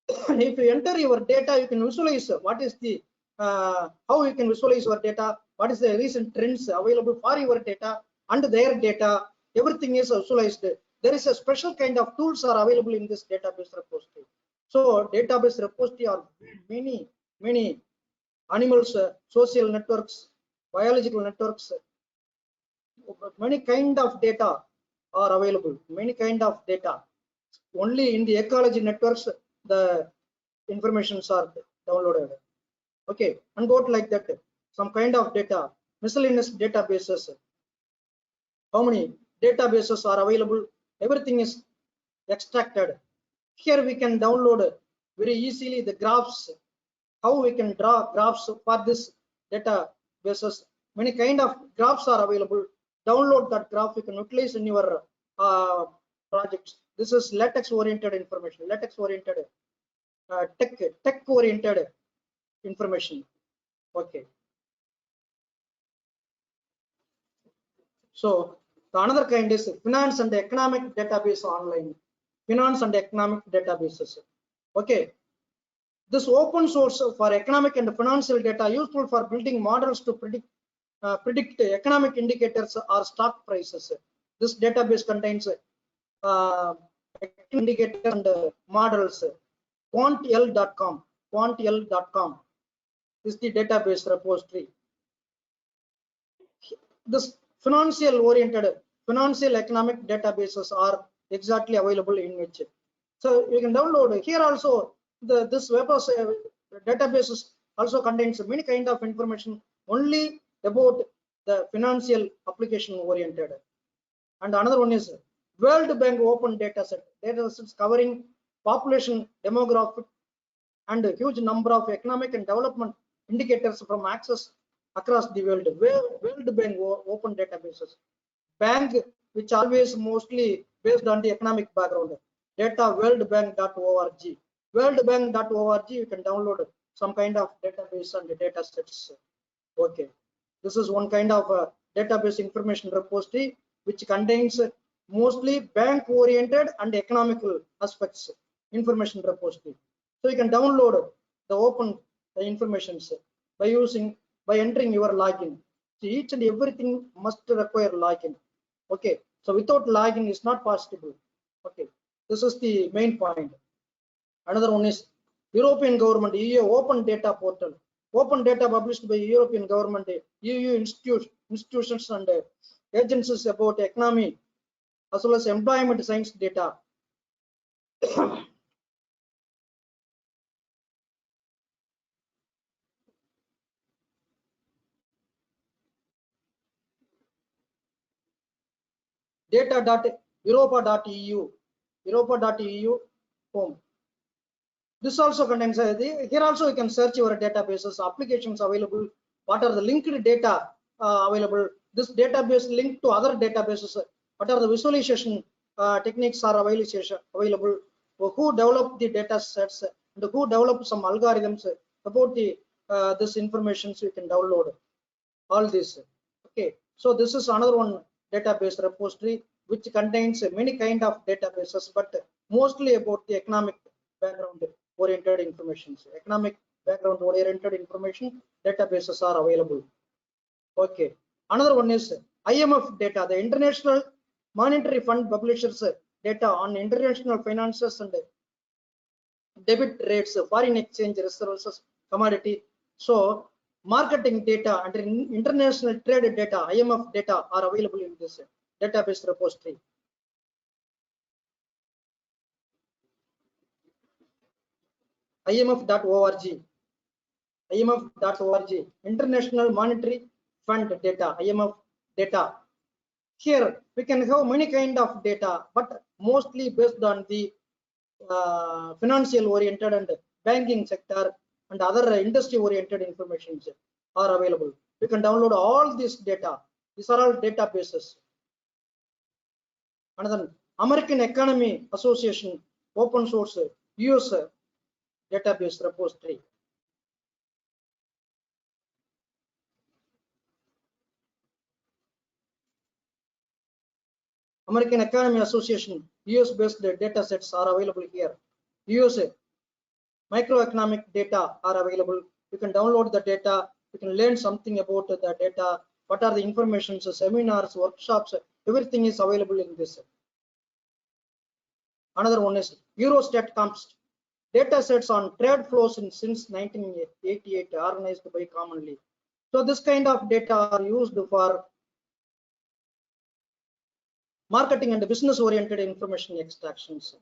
If you enter your data, you can visualize what is the how you can visualize your data, what is the recent trends available for your data and their data. Everything is visualized. There is a special kind of tools are available in this database repository. So database repository are many animals, social networks, biological networks, many kind of data are available. Many kind of data. Only in the ecology networks the informations are downloaded. Okay, and go like that. Some kind of data, miscellaneous databases. How many databases are available? Everything is extracted. Here we can download very easily the graphs. How we can draw graphs for this databases. Many kind of graphs are available. Download that graph. You can utilize in your projects. This is latex oriented information. Latex oriented tech oriented information. Okay. So the another kind is finance and economic database online. Finance and economic databases. Okay. This open source for economic and financial data useful for building models to predict economic indicators or stock prices. This database contains indicators and models. Quantl.com. Quantl.com is the database repository. This financial economic databases are exactly available in which. So you can download here also. This databases also contains many kind of information only about the financial application oriented. And another one is World Bank Open Dataset. Datasets covering population, demographic, and a huge number of economic and development indicators from access across the world. World Bank Open Databases. Bank, which always mostly based on the economic background. Data worldbank.org. Worldbank.org, you can download some kind of database and data sets. Okay. This is one kind of database information repository which contains mostly bank oriented and economical aspects information repository. So you can download the open informations by entering your login. So each and everything must require login. Okay. So without login is not possible. Okay. This is the main point. Another one is European government EU open data portal. Open data published by European government, EU institutions and agencies about economy as well as employment science data. Europa.eu home. This also contains here also you can search your databases, applications available, what are the linked data available, this database linked to other databases, what are the visualization techniques are available, who developed the data sets, and who developed some algorithms about the this information, so you can download all this. Okay, so this is another one database repository which contains many kind of databases, but mostly about the economic background oriented information. Economic background oriented information databases are available. Okay, another one is IMF data, the International Monetary Fund publishes data on international finances and debit rates, foreign exchange reserves, commodity. So marketing data and international trade data, IMF data, are available in this database repository. IMF.org, International Monetary Fund data, IMF data. Here we can have many kind of data, but mostly based on the financial oriented and banking sector and other industry oriented information are available. You can download all this data. These are all databases. Another American Economy Association open source US database repository. American Economy Association US based data sets are available here. USA microeconomic data are available. You can download the data, you can learn something about the data, what are the information, seminars, workshops, everything is available in this. Another one is Eurostat data sets on trade flows since 1988 organized by commonly. So this kind of data are used for marketing and business oriented information extractions.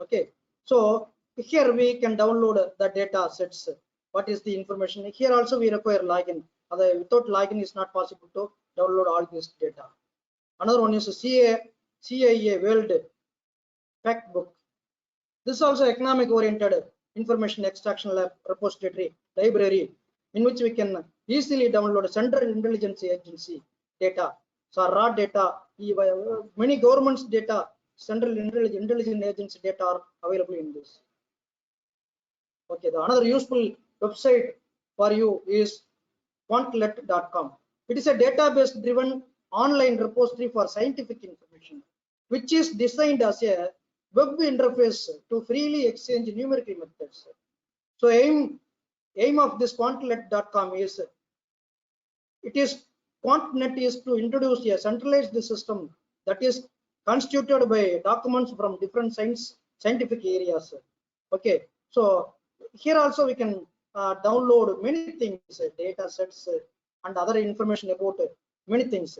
Okay, so here we can download the data sets. What is the information? Here also we require login. Without login is not possible to download all this data. Another one is CIA World Fact Book. This is also economic oriented information extraction repository library in which we can easily download Central Intelligence Agency data. So raw data, many governments data, Central Intelligence Agency data are available in this. Okay, the another useful website for you is quantlet.com. It is a database driven online repository for scientific information, which is designed as a web interface to freely exchange numerical methods. So aim of this quantlet.com is, QuantNet is to introduce a centralized system that is constituted by documents from different scientific areas. Okay, so here also we can download many things, data sets and other information about many things.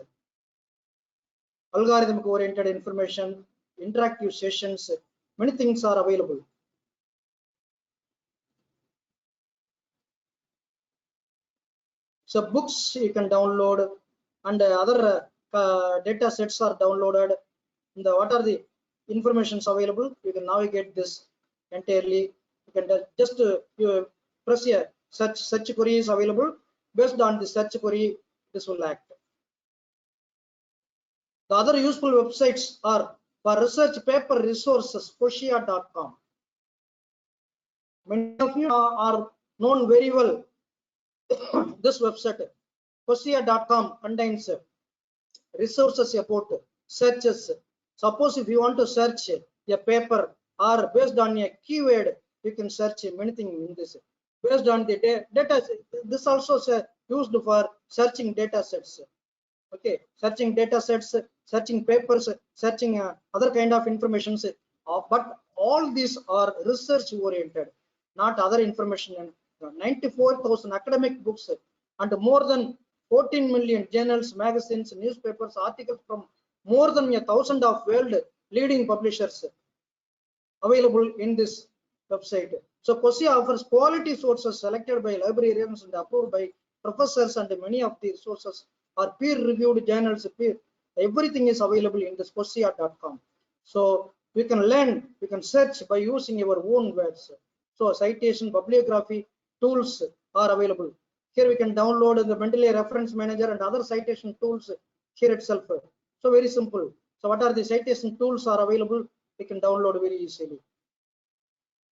Algorithmic oriented information, interactive sessions, many things are available. So books you can download and other data sets are downloaded. What are the informations available? You can navigate this entirely. You can just press here, search query is available. Based on the search query, this will act. The other useful websites are for research paper resources, COSIA.com. Many of you are known very well. This website, COSIA.com, contains resources about searches. Suppose if you want to search a paper or based on a keyword, you can search many things in this. Based on the data, this also is used for searching data sets. Okay, searching data sets, searching papers, searching other kind of information. But all these are research oriented, not other information. 94,000 academic books and more than 14 million journals, magazines, newspapers, articles from more than 1,000 of world leading publishers available in this website. So COSIA offers quality sources selected by librarians and approved by professors, and many of the sources are peer-reviewed journals, everything is available in this Quocea.com. So we can learn, we can search by using your own words. So citation, bibliography, tools are available. Here we can download the Mendeley Reference Manager and other citation tools here itself. So very simple. So what are the citation tools are available? We can download very easily.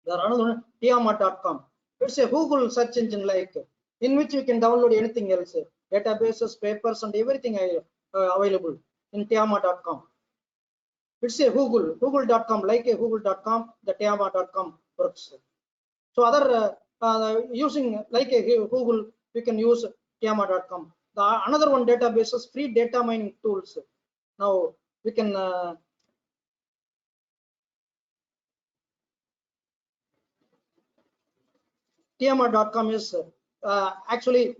There are another one, Tiamat.com. It's a Google search engine like, in which you can download anything else, databases, papers, and everything available in Tiamat.com. It's a Google.com, like a Google.com, the Tiamat.com works. So other using like a Google, we can use Tiamat.com. Another one, databases, free data mining tools. Now we can Tiamat.com is actually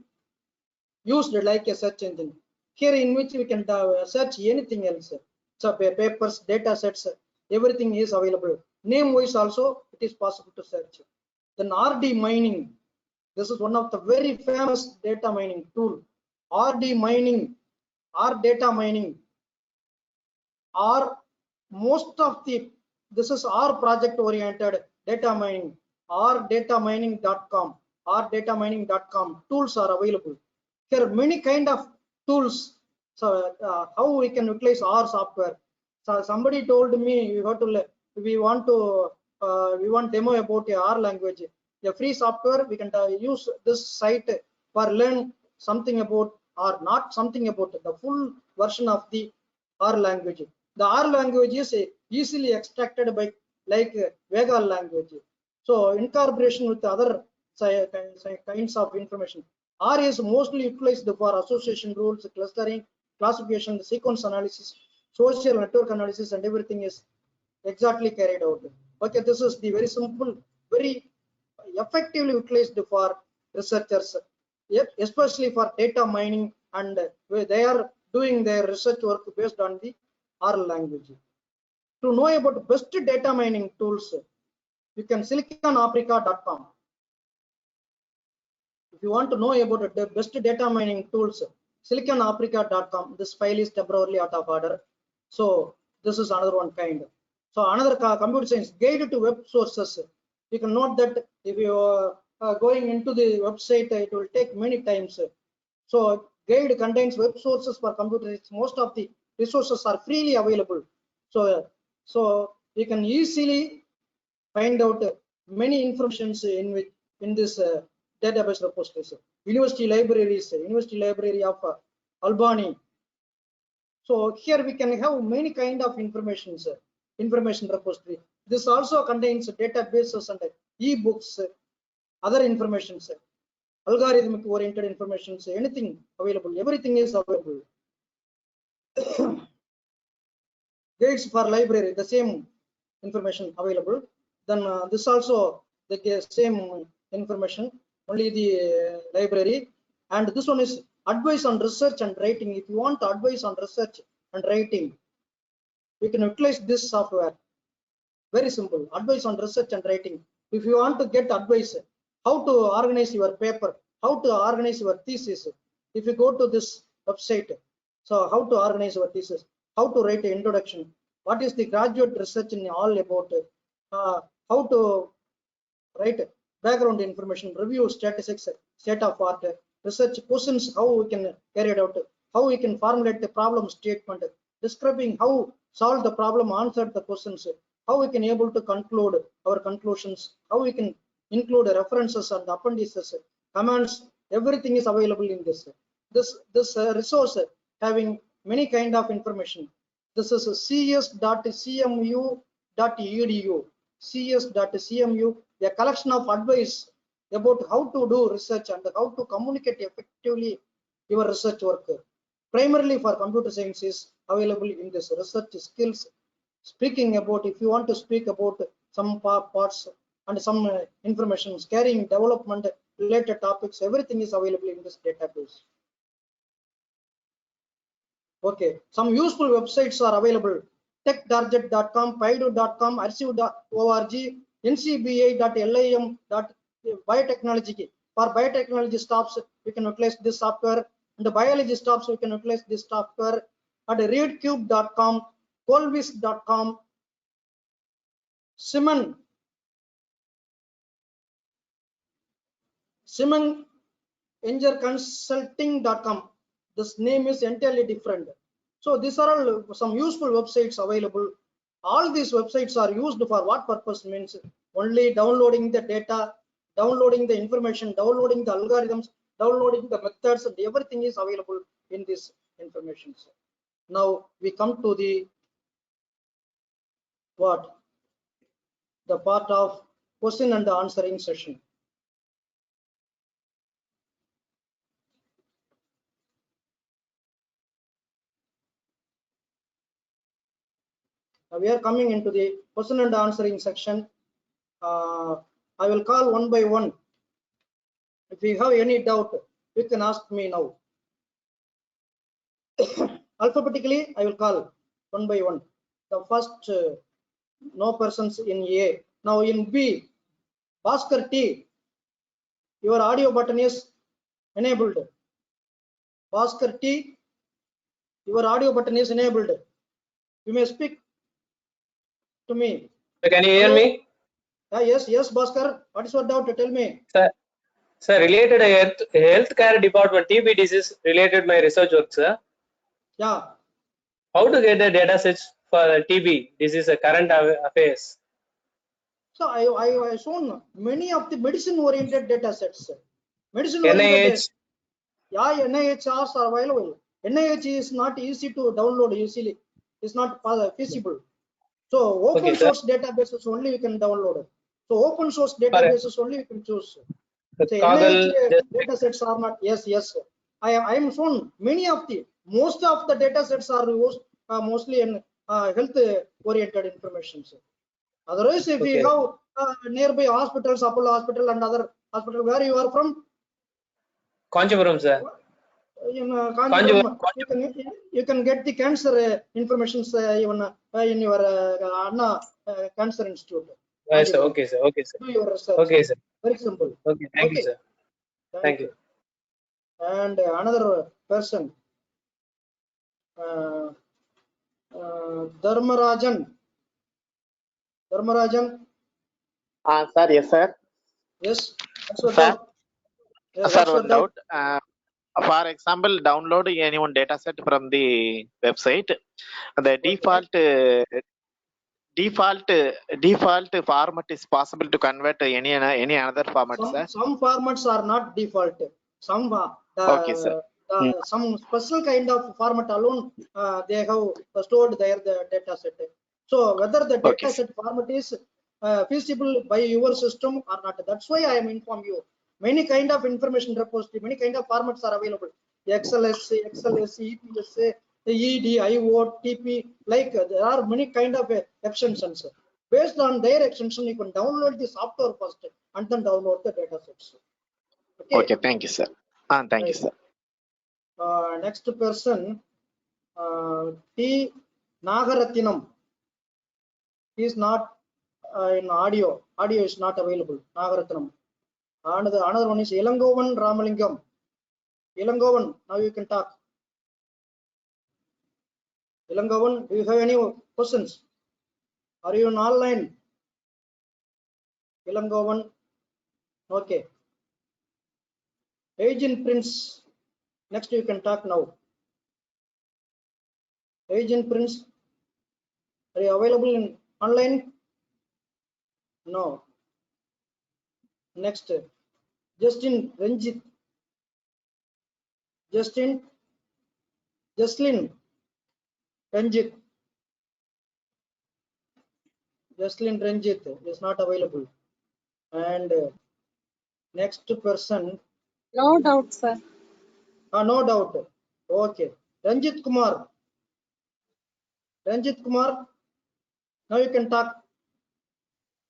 used like a search engine, here in which we can search anything else. So papers, data sets, everything is available. Name wise also it is possible to search. Then RD mining, this is one of the very famous data mining tool. RD mining or data mining are most of the, this is our project oriented data mining, or datamining.com or datamining.com tools are available. Here are many kind of tools. So how we can utilize our software. So somebody told me we want demo about a R language, a free software. We can use this site for learn something about, or not something about, the full version of the R language. The R language is easily extracted by like Vega language. So incorporation with other kinds of information. R is mostly utilized for association rules, clustering, classification, sequence analysis, social network analysis, and everything is exactly carried out. Okay, this is the very simple, very effectively utilized for researchers, especially for data mining, and where they are doing their research work based on the R language. To know about best data mining tools, you can siliconafrica.com. If you want to know about the best data mining tools, siliconafrica.com. This file is temporarily out of order. So this is another one kind. So another computer science guide to web sources. You can note that if you are going into the website, it will take many times. So guide contains web sources for computers. Most of the resources are freely available. So you can easily find out many informations in this database repositories. University library of Albany. So here we can have many kind of information repository. This also contains databases and e-books, other information, algorithmic oriented information, anything available, everything is available. Guides for library, the same information available. Then this also the same information, only the library. And this one is advice on research and writing. If you want advice on research and writing, we can utilize this software. Very simple, advice on research and writing. If you want to get advice, how to organize your paper, how to organize your thesis, if you go to this website, so how to organize your thesis, how to write an introduction, what is the graduate research in all about, how to write background information, review statistics, state of art, research questions, how we can carry it out, how we can formulate the problem statement, describing how solve the problem, answer the questions, how we can able to conclude our conclusions, how we can include references and appendices, commands, everything is available in this. This resource having many kind of information. This is cs.cmu.edu, cs.cmu, a collection of advice about how to do research and how to communicate effectively your research work. Primarily for computer science is available in this research skills. Speaking about, if you want to speak about some parts and some information, carrying development related topics, everything is available in this database. Okay, some useful websites are available: techdarjet.com, paido.com, archive.org, ncba.lim.biotechnology. For biotechnology staffs, we can utilize this software, and the biology staffs, we can utilize this software. at readcube.com, colvis.com, Simon engerconsulting.com. This name is entirely different. So these are all some useful websites available. All these websites are used for what purpose? Means only downloading the data, downloading the information, downloading the algorithms, downloading the methods, and everything is available in this information. Now we come to the the part of question and answering session. Now we are coming into the question and answering section. I will call one by one. If you have any doubt, you can ask me now. Alphabetically, I will call one by one. The first, no persons in A. Now in B, Bhaskar T, your audio button is enabled. Bhaskar T, your audio button is enabled. You may speak to me. Can you hear me? Yes, Bhaskar. What is your doubt? Tell me. Sir, related healthcare department, TB disease related my research work, sir. Yeah. How to get the data sets for TB disease, current affairs? So I shown many of the medicine oriented data sets. Medicine NIH. oriented. Yeah, NIH are available. NIH is not easy to download easily. It's not feasible. So open source databases only you can download. So open source databases only you can choose. So NIH data sets are not. Yes. I am shown many of the most of the data sets are used mostly in health oriented information. Otherwise, if you have nearby hospitals, Apollo Hospital and other hospital, where you are from? Kanchipuram, sir. In Kanchipuram, you can get the cancer information even in your Anna Cancer Institute. Yes, sir. Okay, sir. Do your research. Okay, sir. Very simple. Okay, thank you, sir. Thank you. And another person, Dharmarajan. Sir, yes, sir. Yes. What's your sir, doubt? sir, one doubt. For example, download any one data set from the website. The default format is possible to convert to any another format, sir. Some formats are not default. Some okay, sir. Some special kind of format alone they have stored there the data set. So whether the data set format is feasible by your system or not, that's why I am inform you. Many kind of information repository, many kind of formats are available. XLS, EPS, ED, IO, TP, like there are many kind of extensions. Based on their extension, you can download the software first and then download the data sets. Okay, thank you, sir. Thank you, sir. Next person, T. Nagaratinam. He is not in audio. Audio is not available. Nagaratinam. Another one is Ilangovan Ramalingam. Ilangovan, now you can talk. Ilangovan, do you have any questions? Are you online? Ilangovan. Okay. Agent Prince. Next you can talk now. Agent Prince. Are you available in online? No. Next, Justin Ranjit. Jaslin Ranjit. Jaslin Ranjit is not available. And next person. No doubt, sir. No doubt. Okay. Ranjit Kumar. Ranjit Kumar. Now you can talk.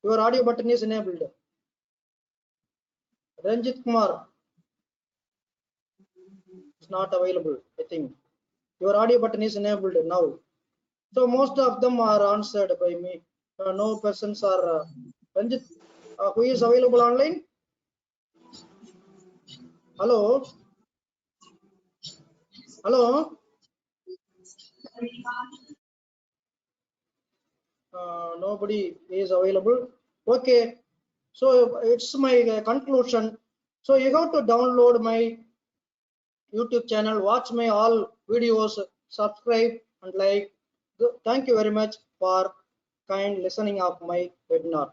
Your audio button is enabled. Ranjit Kumar is not available, I think. Your audio button is enabled now. So most of them are answered by me. No persons are. Ranjit, who is available online? Hello? Nobody is available. Okay, so it's my conclusion. So you have to download my YouTube channel, watch my all videos, subscribe and like. Thank you very much for kind listening of my webinar.